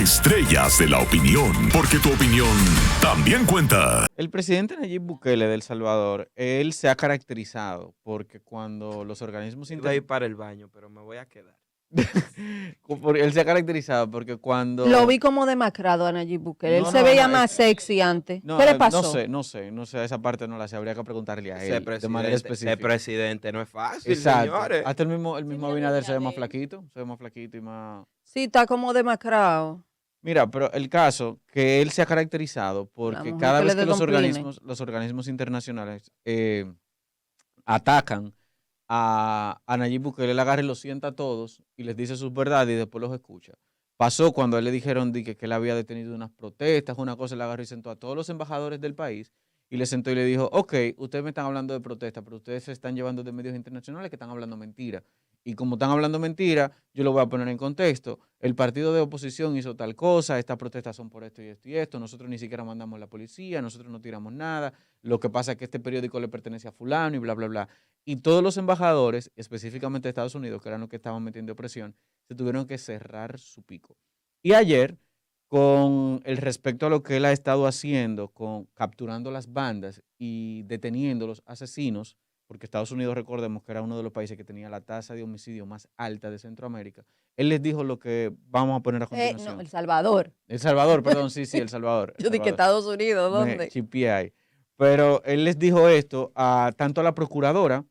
Estrellas de la opinión, porque tu opinión también cuenta. El presidente Nayib Bukele de El Salvador, él se ha caracterizado porque cuando los organismos Iba a ir para el baño, pero me voy a quedar. Él se ha caracterizado porque cuando... Lo vi como demacrado a Nayib Bukele. Él No, se no, veía no, más sexy antes. No, ¿Qué le pasó? No sé, esa parte no la sé, habría que preguntarle a Ser él de manera específica. Ser presidente no es fácil, Exacto. señores. Hasta el mismo Abinader se ve más flaquito y más... Sí, está como demacrado. Mira, pero el caso que él se ha caracterizado porque mujer cada que vez le que dé Don Pline. los organismos internacionales atacan a Nayib Bukele, él agarra y los sienta a todos y les dice sus verdades y después los escucha. Pasó cuando a él le dijeron que él había detenido unas protestas, una cosa, él agarró y sentó a todos los embajadores del país y le sentó y le dijo, ok, ustedes me están hablando de protestas, pero ustedes se están llevando de medios internacionales que están hablando mentira. Y como están hablando mentira, yo lo voy a poner en contexto. El partido de oposición hizo tal cosa, estas protestas son por esto y esto y esto, nosotros ni siquiera mandamos la policía, nosotros no tiramos nada, lo que pasa es que este periódico le pertenece a fulano y bla, bla, bla. Y todos los embajadores, específicamente de Estados Unidos, que eran los que estaban metiendo presión, se tuvieron que cerrar su pico. Y ayer, con el respecto a lo que él ha estado haciendo, con capturando las bandas y deteniendo los asesinos, porque Estados Unidos, recordemos que era uno de los países que tenía la tasa de homicidio más alta de Centroamérica, él les dijo lo que vamos a poner a continuación. No, El Salvador. El Salvador, perdón, sí, El Salvador. Yo dije Estados Unidos, ¿dónde? Chipié ahí. Pero él les dijo esto tanto a la procuradora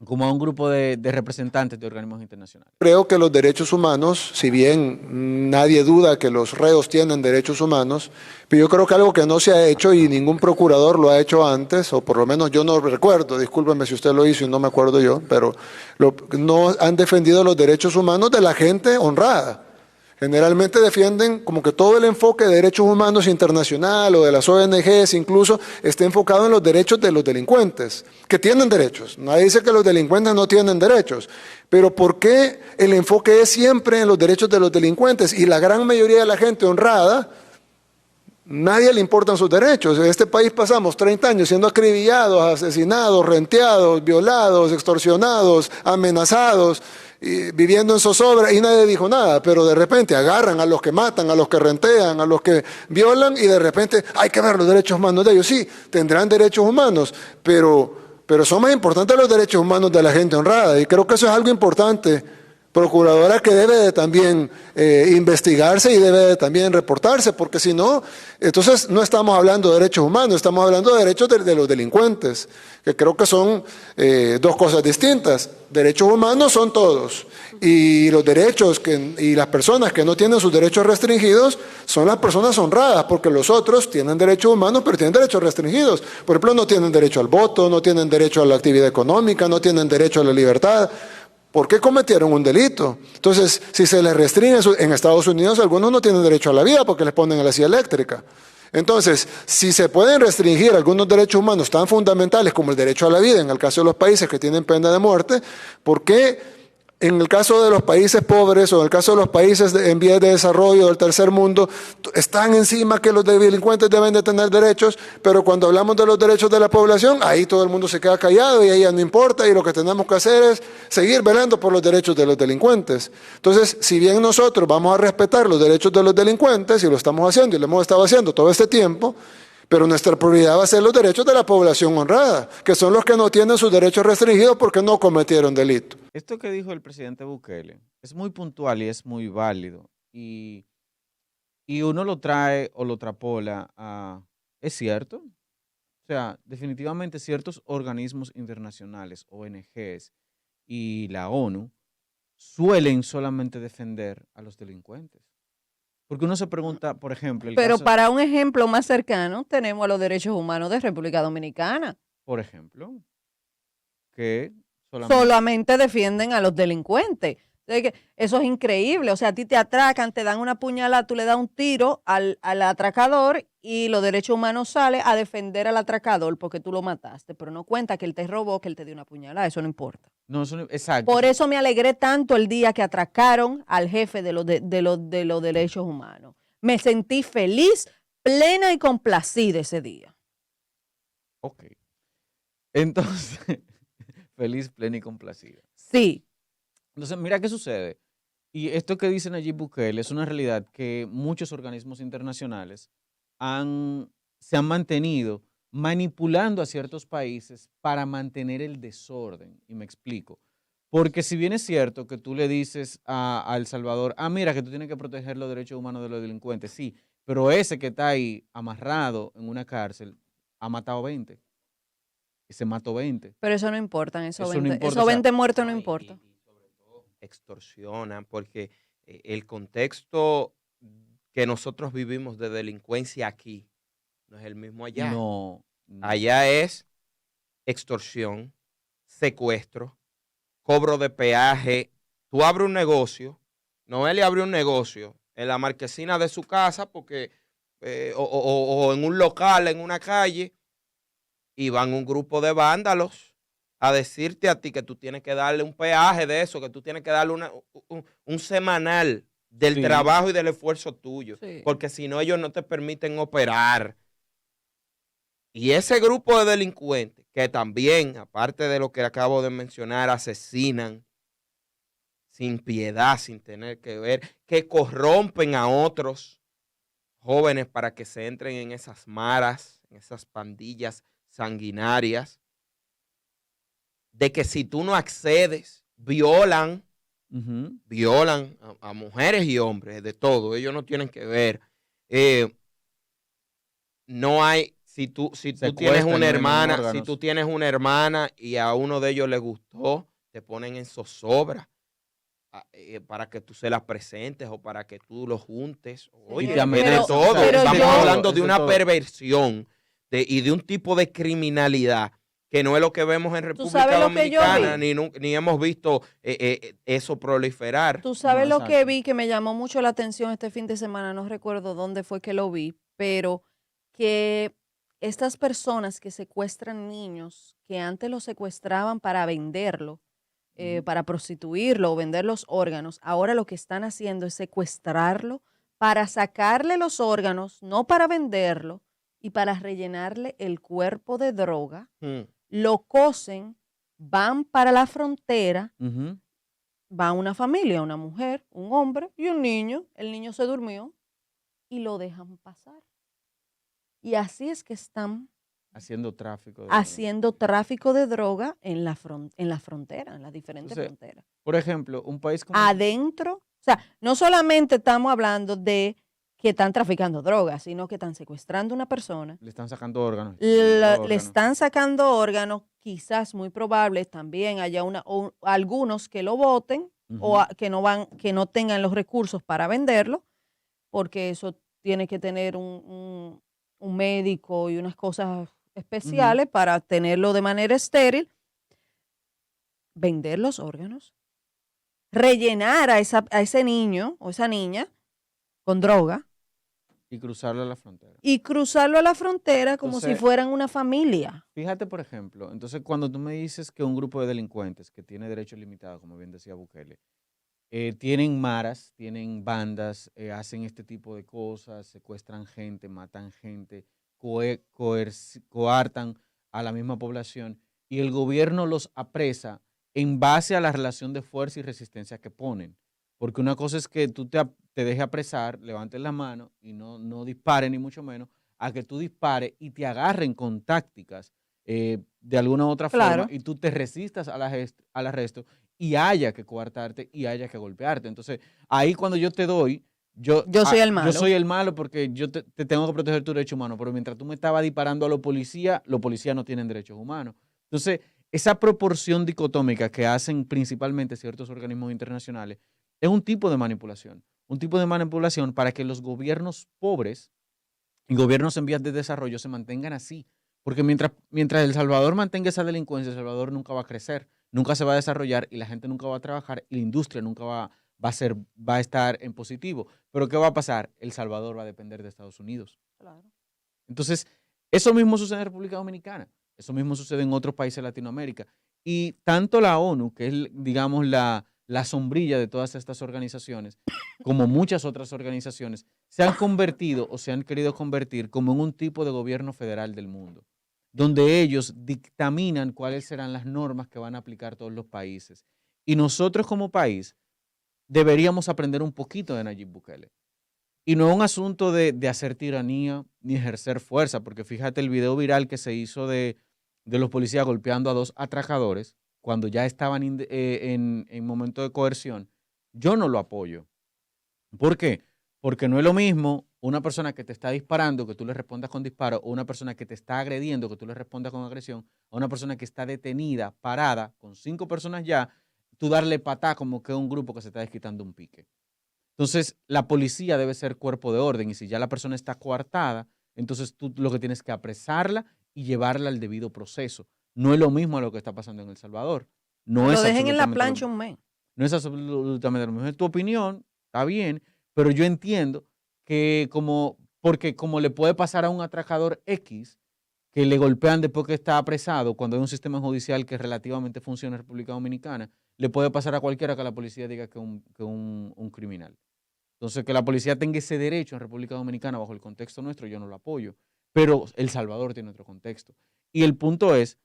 como a un grupo de representantes de organismos internacionales. Creo que los derechos humanos, si bien nadie duda que los reos tienen derechos humanos, pero yo creo que algo que no se ha hecho y ningún procurador lo ha hecho antes, o por lo menos yo no recuerdo, discúlpeme si usted lo hizo y no me acuerdo yo, pero no han defendido los derechos humanos de la gente honrada. Generalmente defienden como que todo el enfoque de derechos humanos internacional o de las ONGs incluso esté enfocado en los derechos de los delincuentes, que tienen derechos. Nadie dice que los delincuentes no tienen derechos, pero ¿por qué el enfoque es siempre en los derechos de los delincuentes? Y la gran mayoría de la gente honrada, nadie le importan sus derechos. En este país pasamos 30 años siendo acribillados, asesinados, renteados, violados, extorsionados, amenazados, y viviendo en zozobra y nadie dijo nada, pero de repente agarran a los que matan, a los que rentean, a los que violan y de repente hay que ver los derechos humanos de ellos. Sí, tendrán derechos humanos, pero son más importantes los derechos humanos de la gente honrada y creo que eso es algo importante, procuradora, que debe de también investigarse y debe de también reportarse, porque si no, entonces no estamos hablando de derechos humanos, estamos hablando de derechos de los delincuentes, que creo que son dos cosas distintas. Derechos humanos son todos, y los derechos y las personas que no tienen sus derechos restringidos son las personas honradas, porque los otros tienen derechos humanos, pero tienen derechos restringidos. Por ejemplo, no tienen derecho al voto, no tienen derecho a la actividad económica, no tienen derecho a la libertad. ¿Por qué cometieron un delito? Entonces, si se les restringe, en Estados Unidos algunos no tienen derecho a la vida porque les ponen a la silla eléctrica. Entonces, si se pueden restringir algunos derechos humanos tan fundamentales como el derecho a la vida, en el caso de los países que tienen pena de muerte, ¿por qué en el caso de los países pobres o en el caso de los países en vías de desarrollo del tercer mundo están encima que los delincuentes deben de tener derechos, pero cuando hablamos de los derechos de la población, ahí todo el mundo se queda callado y ahí ya no importa y lo que tenemos que hacer es seguir velando por los derechos de los delincuentes? Entonces, si bien nosotros vamos a respetar los derechos de los delincuentes y lo estamos haciendo y lo hemos estado haciendo todo este tiempo, pero nuestra prioridad va a ser los derechos de la población honrada, que son los que no tienen sus derechos restringidos porque no cometieron delito. Esto que dijo el presidente Bukele es muy puntual y es muy válido. Y uno lo trae o lo trapola a... ¿Es cierto? O sea, definitivamente ciertos organismos internacionales, ONGs y la ONU, suelen solamente defender a los delincuentes. Porque uno se pregunta, por ejemplo... Pero para un ejemplo más cercano, tenemos a los derechos humanos de República Dominicana. Por ejemplo, que solamente defienden a los delincuentes. Eso es increíble. O sea, a ti te atracan, te dan una puñalada, tú le das un tiro al atracador y los derechos humanos salen a defender al atracador porque tú lo mataste. Pero no cuenta que él te robó, que él te dio una puñalada. Eso no importa. No, exacto. Por eso me alegré tanto el día que atracaron al jefe de los derechos humanos. Me sentí feliz, plena y complacida ese día. Ok. Entonces, feliz, plena y complacida. Sí. Entonces, mira qué sucede. Y esto que dice Nayib Bukele es una realidad que muchos organismos internacionales se han mantenido manipulando a ciertos países para mantener el desorden. Y me explico. Porque si bien es cierto que tú le dices a El Salvador, mira que tú tienes que proteger los derechos humanos de los delincuentes, sí, pero ese que está ahí amarrado en una cárcel ha matado 20 y se mató 20. Pero eso no importa, Eso esos no 20, importa, esos o sea, 20 muertos no No, importan. y sobre todo extorsionan, porque el contexto que nosotros vivimos de delincuencia aquí no es el mismo allá. No. Allá es extorsión, secuestro, cobro de peaje. Tú abres un negocio, Noelia abrió un negocio en la marquesina de su casa porque o en un local, en una calle, y van un grupo de vándalos a decirte a ti que tú tienes que darle un peaje de eso, que tú tienes que darle un semanal del Sí. trabajo y del esfuerzo tuyo, Sí. porque si no ellos no te permiten operar. Y ese grupo de delincuentes que también, aparte de lo que acabo de mencionar, asesinan sin piedad, sin tener que ver, que corrompen a otros jóvenes para que se entren en esas maras, en esas pandillas sanguinarias, de que si tú no accedes, violan Ujú. a mujeres y hombres, de todo, ellos no tienen que ver. No hay, si tú tienes Secuestran, una venden hermana, si órganos. tú tienes una hermana y a uno de ellos le gustó, te ponen en zozobra para que tú se las presentes o para que tú lo juntes. Oye, te de amenazan, todo. o sea, pero Estamos yo- hablando de eso una todo. perversión y de un tipo de criminalidad que no es lo que vemos en República sabes lo que yo Dominicana, vi? ni hemos visto eso proliferar. Tú sabes No, lo que exacto. vi que me llamó mucho la atención este fin de semana, no recuerdo dónde fue que lo vi, pero que estas personas que secuestran niños, que antes los secuestraban para venderlo, Ujú. para prostituirlo o vender los órganos, ahora lo que están haciendo es secuestrarlo para sacarle los órganos, no para venderlo, y para rellenarle el cuerpo de droga, Hmm. lo cosen, van para la frontera, Ujú. va una familia, una mujer, un hombre y un niño. El niño se durmió y lo dejan pasar. Y así es que están Haciendo tráfico. de droga. haciendo tráfico de droga en la frontera, en las diferentes Entonces, fronteras. Por ejemplo, un país como Adentro, o sea, no solamente estamos hablando de que están traficando drogas, sino que están secuestrando a una persona, le están sacando órganos. le están sacando órganos, quizás muy probable también haya algunos que lo voten o que no tengan los recursos para venderlo, porque eso tiene que tener un médico y unas cosas especiales para tenerlo de manera estéril, vender los órganos, rellenar a ese niño o esa niña con droga Y cruzarlo a la frontera. y cruzarlo a la frontera como si Entonces, fueran una familia. Fíjate, por ejemplo, entonces cuando tú me dices que un grupo de delincuentes que tiene derechos limitados, como bien decía Bukele, tienen maras, tienen bandas, hacen este tipo de cosas, secuestran gente, matan gente, coartan a la misma población y el gobierno los apresa en base a la relación de fuerza y resistencia que ponen. Porque una cosa es que tú te dejes apresar, levantes la mano y no dispares ni mucho menos, a que tú dispares y te agarren con tácticas de alguna u otra Claro. forma y tú te resistas al arresto y haya que coartarte y haya que golpearte. Entonces, ahí cuando yo te doy, yo soy el malo. Yo soy el malo porque yo te tengo que proteger tu derecho humano, pero mientras tú me estabas disparando a los policías no tienen derechos humanos. Entonces, esa proporción dicotómica que hacen principalmente ciertos organismos internacionales es un tipo de manipulación para que los gobiernos pobres y gobiernos en vías de desarrollo se mantengan así. Porque mientras El Salvador mantenga esa delincuencia, El Salvador nunca va a crecer, nunca se va a desarrollar y la gente nunca va a trabajar y la industria nunca va a estar en positivo. Pero ¿qué va a pasar? El Salvador va a depender de Estados Unidos. Entonces, eso mismo sucede en República Dominicana, eso mismo sucede en otros países de Latinoamérica. Y tanto la ONU, que es, digamos, la sombrilla de todas estas organizaciones, como muchas otras organizaciones, se han convertido o se han querido convertir como en un tipo de gobierno federal del mundo, donde ellos dictaminan cuáles serán las normas que van a aplicar todos los países. Y nosotros como país deberíamos aprender un poquito de Nayib Bukele. Y no es un asunto de hacer tiranía ni ejercer fuerza, porque fíjate el video viral que se hizo de los policías golpeando a 2 atracadores cuando ya estaban en momento de coerción. Yo no lo apoyo. ¿Por qué? Porque no es lo mismo una persona que te está disparando, que tú le respondas con disparo, o una persona que te está agrediendo, que tú le respondas con agresión, a una persona que está detenida, parada, con 5 personas ya, tú darle patá como que es un grupo que se está desquitando un pique. Entonces, la policía debe ser cuerpo de orden y si ya la persona está coartada, entonces tú lo que tienes que apresarla y llevarla al debido proceso. No es lo mismo a lo que está pasando en El Salvador. No Lo es dejen en la absolutamente plancha lo un mes. No es absolutamente lo mismo. Es tu opinión, está bien, pero yo entiendo que porque como le puede pasar a un atracador X, que le golpean después que está apresado, cuando hay un sistema judicial que relativamente funciona en República Dominicana, le puede pasar a cualquiera que la policía diga que es un criminal. Entonces, que la policía tenga ese derecho en República Dominicana bajo el contexto nuestro, yo no lo apoyo. Pero El Salvador tiene otro contexto. Y el punto es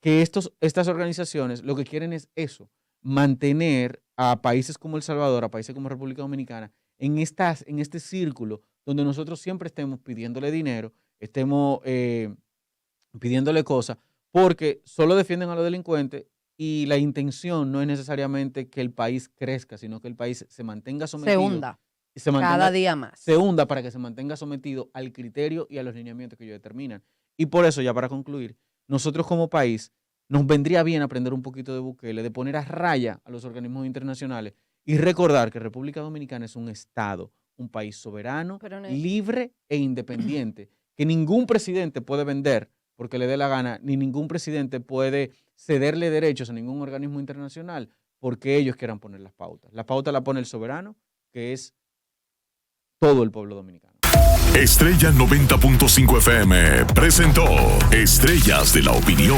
que estas organizaciones lo que quieren es eso, mantener a países como El Salvador, a países como República Dominicana, en este círculo donde nosotros siempre estemos pidiéndole dinero, estemos pidiéndole cosas, porque solo defienden a los delincuentes y la intención no es necesariamente que el país crezca, sino que el país se mantenga sometido. Se hunda. Se mantenga, cada día más. Se hunda para que se mantenga sometido al criterio y a los lineamientos que ellos determinan. Y por eso, ya para concluir, nosotros como país nos vendría bien aprender un poquito de Bukele, de poner a raya a los organismos internacionales y recordar que República Dominicana es un Estado, un país soberano, libre e independiente, que ningún presidente puede vender porque le dé la gana, ni ningún presidente puede cederle derechos a ningún organismo internacional porque ellos quieran poner las pautas. La pauta la pone el soberano, que es todo el pueblo dominicano. Estrella 90.5 FM presentó Estrellas de la Opinión.